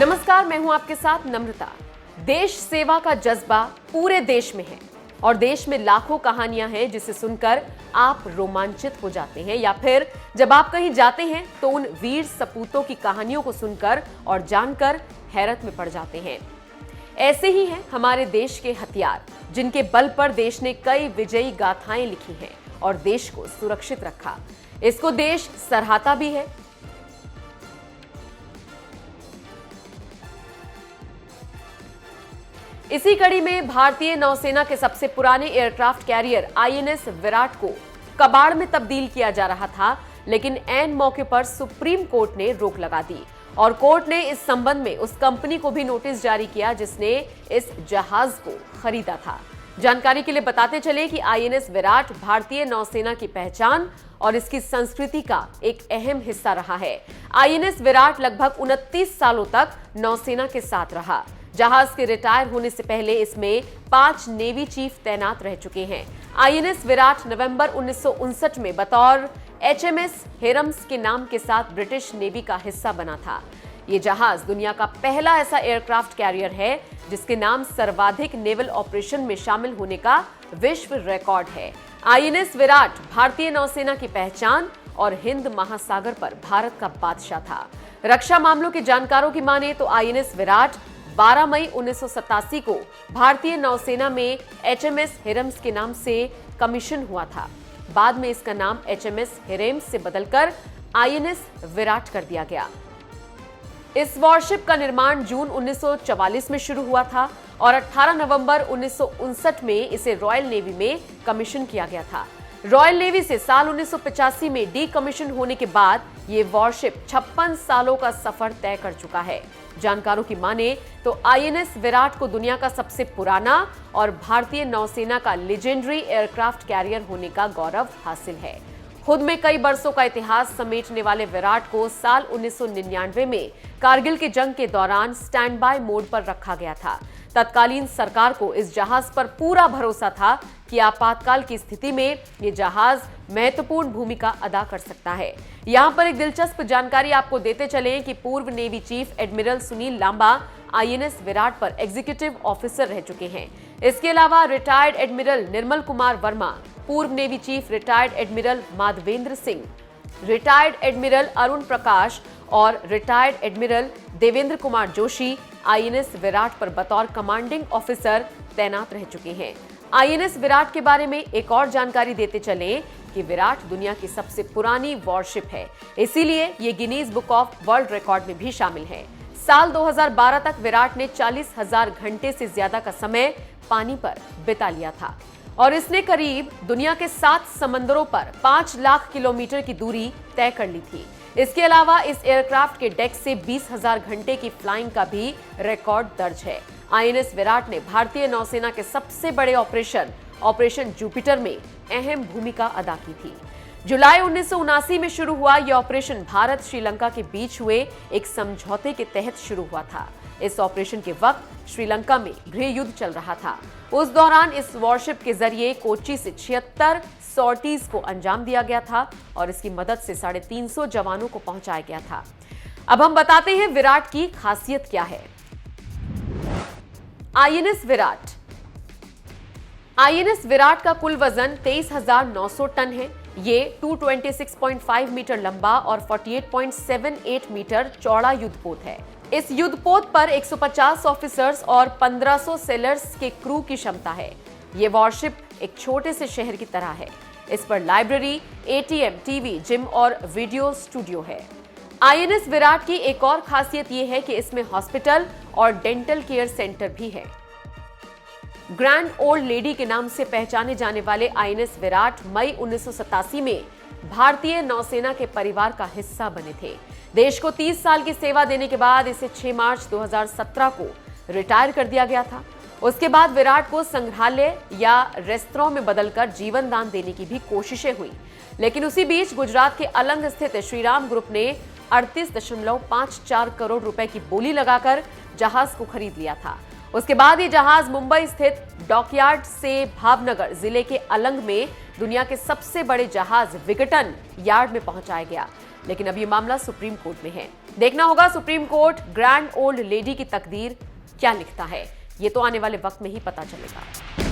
नमस्कार, मैं हूं आपके साथ नम्रता। देश सेवा का जज्बा पूरे देश में है और देश में लाखों कहानियां हैं जिसे सुनकर आप रोमांचित हो जाते हैं या फिर जब आप कहीं जाते हैं तो उन वीर सपूतों की कहानियों को सुनकर और जानकर हैरत में पड़ जाते हैं। ऐसे ही हैं हमारे देश के हथियार, जिनके बल पर देश ने कई विजयी गाथाएं लिखी हैं और देश को सुरक्षित रखा। इसको देश सराहता भी है। इसी कड़ी में भारतीय नौसेना के सबसे पुराने एयरक्राफ्ट कैरियर आईएनएस विराट को कबाड़ में तब्दील किया जा रहा था, लेकिन ऐन मौके पर सुप्रीम कोर्ट ने रोक लगा दी और कोर्ट ने इस संबंध में उस कंपनी को भी नोटिस जारी किया जिसने इस जहाज को खरीदा था। जानकारी के लिए बताते चले कि आईएनएस विराट भारतीय नौसेना की पहचान और इसकी संस्कृति का एक अहम हिस्सा रहा है। आईएनएस विराट लगभग 29 सालों तक नौसेना के साथ रहा। जहाज के रिटायर होने से पहले इसमें 5 नेवी चीफ तैनात रह चुके हैं। आईएनएस विराट नवंबर 1959 में बतौर एचएमएस हेरम्स के नाम के साथ ब्रिटिश नेवी का हिस्सा बना था। ये जहाज दुनिया का पहला ऐसा एयरक्राफ्ट कैरियर है जिसके नाम सर्वाधिक नेवल ऑपरेशन में शामिल होने का विश्व रिकॉर्ड है। आईएनएस विराट भारतीय नौसेना की पहचान और हिंद महासागर पर भारत का बादशाह था। रक्षा मामलों के जानकारों की माने तो आईएनएस विराट 12 मई 1987 को भारतीय नौसेना में एचएमएस हेरम्स के नाम से कमीशन हुआ था। बाद में इसका नाम एचएमएस हेरेम्स से बदलकर आईएनएस विराट कर दिया गया। इस वॉरशिप का निर्माण जून 1944 में शुरू हुआ था और 18 नवंबर 1959 में इसे रॉयल नेवी में कमीशन किया गया था। रॉयल नेवी से साल 1985 में डी कमीशन होने के बाद ये वॉरशिप 56 सालों का सफर तय कर चुका है। जानकारों की माने तो आईएनएस विराट को दुनिया का सबसे पुराना और भारतीय नौसेना का लेजेंडरी एयरक्राफ्ट कैरियर होने का गौरव हासिल है। खुद में कई बरसों का इतिहास समेटने वाले विराट को साल 1999 में कारगिल की जंग के दौरान स्टैंड बाय मोड पर रखा गया था। तत्कालीन सरकार को इस जहाज पर पूरा भरोसा था कि आपातकाल की स्थिति में ये जहाज महत्वपूर्ण भूमिका अदा कर सकता है। यहाँ पर एक दिलचस्प जानकारी आपको देते चलें कि पूर्व navy chief admiral Sunil Lamba INS Virat पर एग्जीक्यूटिव ऑफिसर रह चुके हैं। इसके अलावा रिटायर्ड एडमिरल निर्मल कुमार वर्मा, पूर्व navy chief retired admiral Madhvendra Singh, retired admiral Arun Prakash और retired admiral Devendra Kumar Joshi INS Virat पर बतौर कमांडिंग ऑफिसर तैनात रह चुके हैं। आईएनएस विराट के बारे में एक और जानकारी देते चलें कि विराट दुनिया की सबसे पुरानी वॉरशिप है, इसीलिए ये Guinness book of world record में भी शामिल है। साल 2012 तक विराट ने 40,000 घंटे से ज्यादा का समय पानी पर बिता लिया था और इसने करीब दुनिया के 7 समंदरों पर 5 लाख किलोमीटर की दूरी तय कर ली थी। इसके अलावा इस एयरक्राफ्ट के डेक से 20,000 घंटे की फ्लाइंग का भी रिकॉर्ड दर्ज है। आईएनएस विराट ने भारतीय नौसेना के सबसे बड़े ऑपरेशन जुपिटर में अहम भूमिका अदा की थी। जुलाई 1979 में शुरू हुआ यह ऑपरेशन भारत श्रीलंका के बीच हुए एक समझौते के तहत शुरू हुआ था। इस ऑपरेशन के वक्त श्रीलंका में गृह युद्ध चल रहा था। उस दौरान इस वॉरशिप के जरिए कोच्चि से 76 सॉर्टीज को अंजाम दिया गया था और इसकी मदद से 350 जवानों को पहुंचाया गया था। अब हम बताते हैं विराट की खासियत क्या है। आईएनएस विराट का कुल वजन 23,900 टन है। ये 226.5 मीटर लंबा और 48.78 मीटर चौड़ा युद्धपोत है। इस युद्धपोत पर 150 ऑफिसर्स और 1500 सेलर्स के क्रू की क्षमता है। ये वॉरशिप एक छोटे से शहर की तरह है। इस पर लाइब्रेरी, एटीएम, टीवी, जिम और वीडियो स्टूडियो है। आईएनएस विराट की एक और खासियत यह है कि इसमें हॉस्पिटल और डेंटल केयर सेंटर भी है। ग्रैंड ओल्ड लेडी के नाम से पहचाने जाने वाले आईएनएस विराट मई 1987 में भारतीय नौसेना के परिवार का हिस्सा बने थे। देश को 30 साल की सेवा देने के बाद इसे 6 मार्च 2017 को रिटायर कर दिया गया था। उसके बाद विराट को संग्रहालय या रेस्तरां में बदलकर जीवन दान देने की भी कोशिशें हुई, लेकिन उसी बीच गुजरात के अलंग स्थित श्रीराम ग्रुप ने 38.54 करोड़ रुपए की बोली लगाकर जहाज को खरीद लिया था। उसके बाद ये जहाज मुंबई स्थित डॉकयार्ड से भावनगर जिले के अलंग में दुनिया के सबसे बड़े जहाज विघटन यार्ड में पहुंचाया गया। लेकिन अब ये मामला सुप्रीम कोर्ट में है। देखना होगा supreme court grand old lady की तकदीर क्या लिखता है। ये तो आने वाले वक्त में ही पता चलेगा।